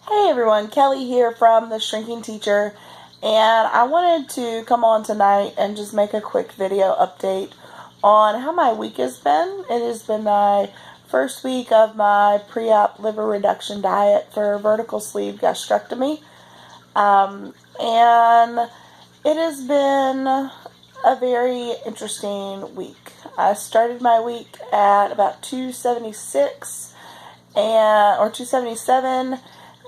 Hey everyone, Kelly here from The Shrinking Teacher, and I wanted to come on tonight and just make a quick video update on how my week has been. It has been my first week of my pre-op liver reduction diet for vertical sleeve gastrectomy, and it has been a very interesting week. I started my week at about 276 or 277.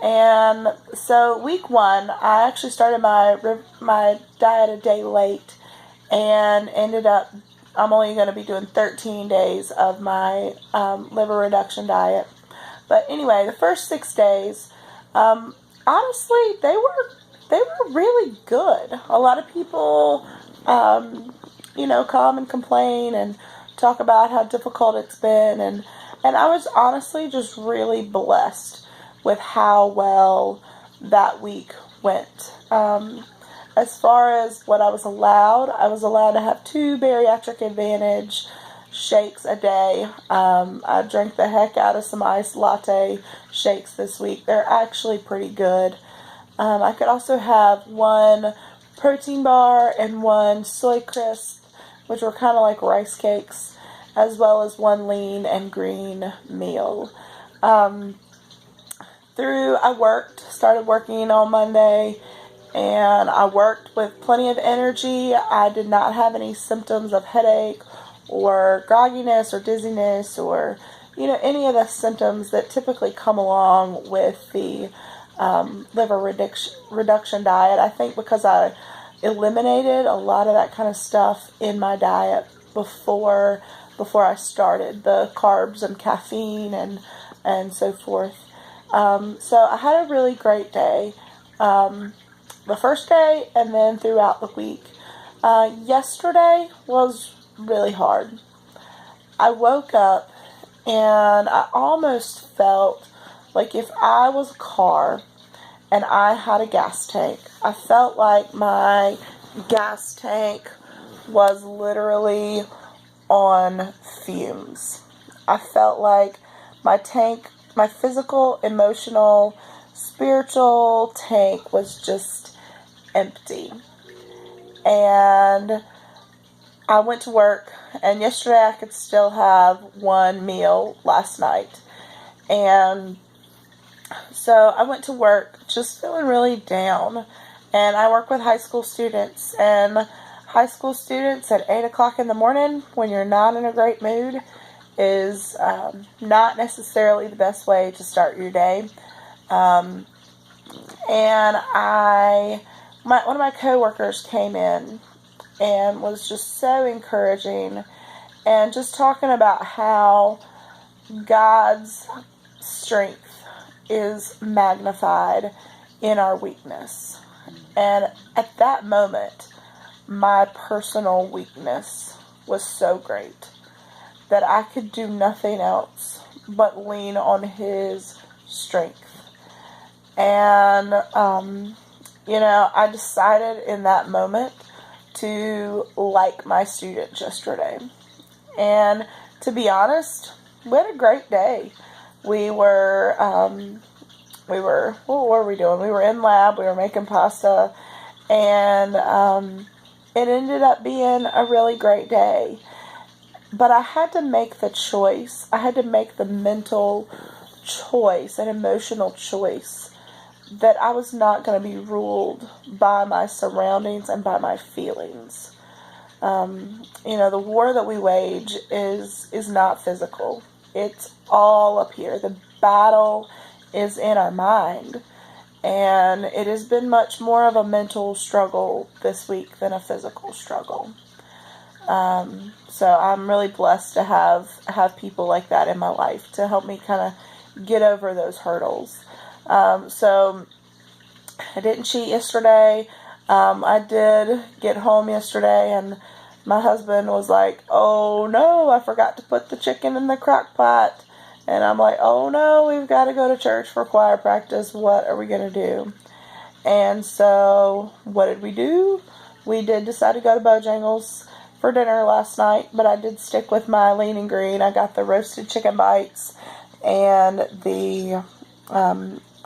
And so week one, I actually started my diet a day late and ended up, I'm only going to be doing 13 days of my liver reduction diet. But anyway, the first 6 days, honestly, they were really good. A lot of people, come and complain and talk about how difficult it's been. And I was honestly just really blessed with how well that week went. As far as what I was allowed to have 2 Bariatric Advantage shakes a day. I drank the heck out of some iced latte shakes this week. They're actually pretty good. I could also have 1 protein bar and 1 soy crisp, which were kind of like rice cakes, as well as 1 lean and green meal. I started working on Monday, and I worked with plenty of energy. I did not have any symptoms of headache or grogginess or dizziness or, any of the symptoms that typically come along with the liver reduction diet. I think because I eliminated a lot of that kind of stuff in my diet before I started, the carbs and caffeine and so forth. So I had a really great day, the first day and then throughout the week. Yesterday was really hard. I woke up and I almost felt like if I was a car and I had a gas tank, I felt like my gas tank was literally on fumes. I felt like my physical, emotional, spiritual tank was just empty. And I went to work, and yesterday I could still have 1 meal last night. And so I went to work just feeling really down. And I work with high school students, and high school students at 8 o'clock in the morning, when you're not in a great mood, is not necessarily the best way to start your day. And one of my coworkers came in and was just so encouraging and just talking about how God's strength is magnified in our weakness. And at that moment, my personal weakness was so great that I could do nothing else but lean on His strength. And, I decided in that moment to like my students yesterday. And to be honest, we had a great day. What were we doing? We were in lab, we were making pasta, and it ended up being a really great day. But I had to make the choice. I had to make the mental choice, an emotional choice, that I was not going to be ruled by my surroundings and by my feelings. The war that we wage is not physical. It's all up here. The battle is in our mind. And it has been much more of a mental struggle this week than a physical struggle. So I'm really blessed to have people like that in my life to help me kind of get over those hurdles. So I didn't cheat yesterday. I did get home yesterday, and my husband was like, "Oh no, I forgot to put the chicken in the crock pot." And I'm like, "Oh no, we've got to go to church for choir practice. What are we going to do?" And so what did we do? We did decide to go to Bojangles for dinner last night, but I did stick with my lean and green. I got the roasted chicken bites and the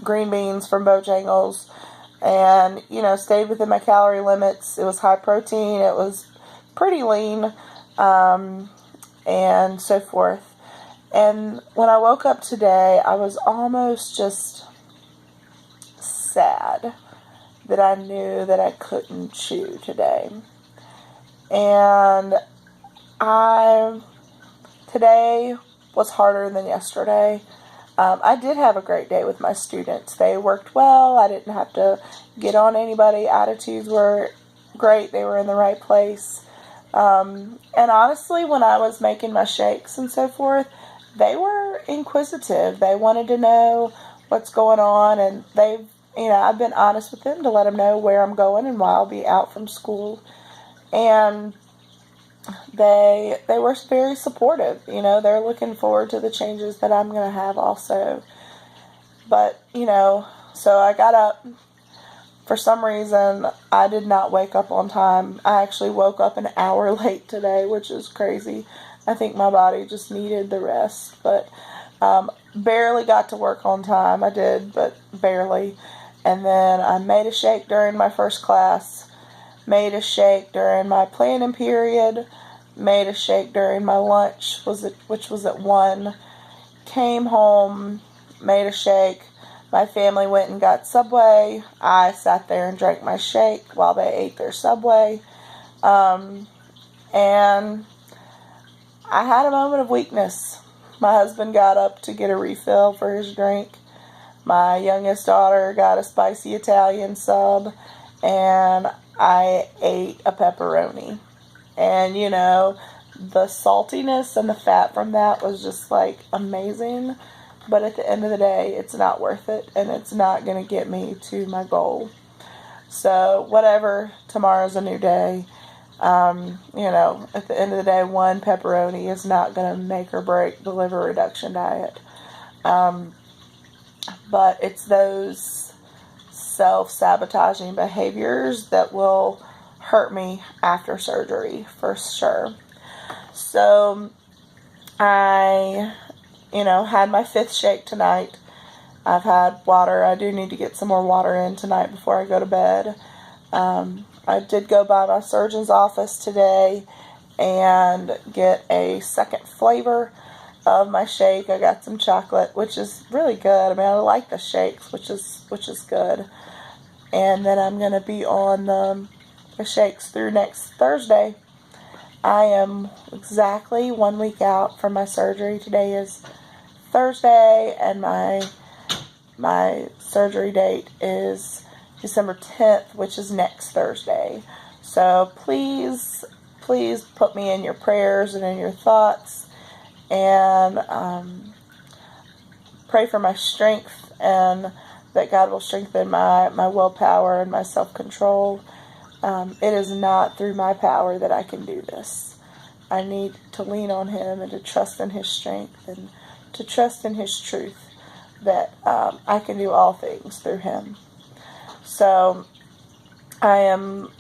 green beans from Bojangles, and, stayed within my calorie limits. It was high protein. It was pretty lean, and so forth. And when I woke up today, I was almost just sad that I knew that I couldn't chew today. And today was harder than yesterday. I did have a great day with my students. They worked well. I didn't have to get on anybody. Attitudes were great. They were in the right place. And honestly, when I was making my shakes and so forth, they were inquisitive. They wanted to know what's going on, and I've been honest with them to let them know where I'm going and why I'll be out from school. And they were very supportive. They're looking forward to the changes that I'm going to have also. But, so I got up. For some reason, I did not wake up on time. I actually woke up an hour late today, which is crazy. I think my body just needed the rest. But barely got to work on time. I did, but barely. And then I made a shake during my first class. Made a shake during my planning period. Made a shake during my lunch, which was at 1. Came home, made a shake. My family went and got Subway. I sat there and drank my shake while they ate their Subway. And I had a moment of weakness. My husband got up to get a refill for his drink. My youngest daughter got a spicy Italian sub. And I ate a pepperoni. And, the saltiness and the fat from that was just, amazing. But at the end of the day, it's not worth it. And it's not going to get me to my goal. So, whatever. Tomorrow's a new day. At the end of the day, one pepperoni is not going to make or break the liver reduction diet. But it's those self-sabotaging behaviors that will hurt me after surgery, for sure. So, I, had my 5th shake tonight. I've had water. I do need to get some more water in tonight before I go to bed. I did go by my surgeon's office today and get a second flavor of my shake. I got some chocolate, which is really good. I mean, I like the shakes, which is good. And then I'm going to be on the shakes through next Thursday. I am exactly 1 week out from my surgery. Today is Thursday, and my surgery date is December 10th, which is next Thursday. So please put me in your prayers and in your thoughts, and pray for my strength, and that God will strengthen my willpower and my self-control. It is not through my power that I can do this. I need to lean on Him and to trust in His strength and to trust in His truth that I can do all things through Him. So I am,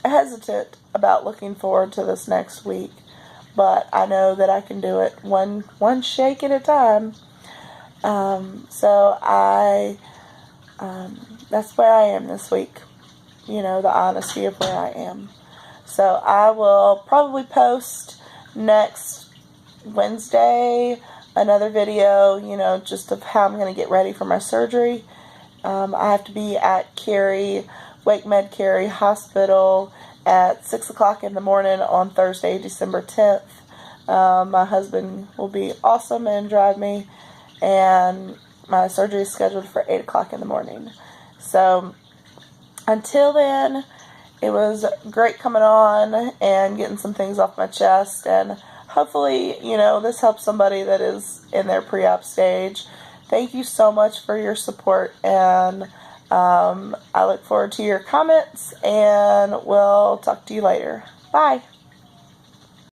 hesitant about looking forward to this next week, but I know that I can do it one shake at a time. So that's where I am this week. The honesty of where I am. So I will probably post next Wednesday another video, just of how I'm going to get ready for my surgery. I have to be at WakeMed Cary Hospital at 6 o'clock in the morning on Thursday, December 10th. My husband will be awesome and drive me, and my surgery is scheduled for 8 o'clock in the morning. So until then, it was great coming on and getting some things off my chest, and hopefully, this helps somebody that is in their pre-op stage. Thank you so much for your support, and I look forward to your comments, and we'll talk to you later. Bye.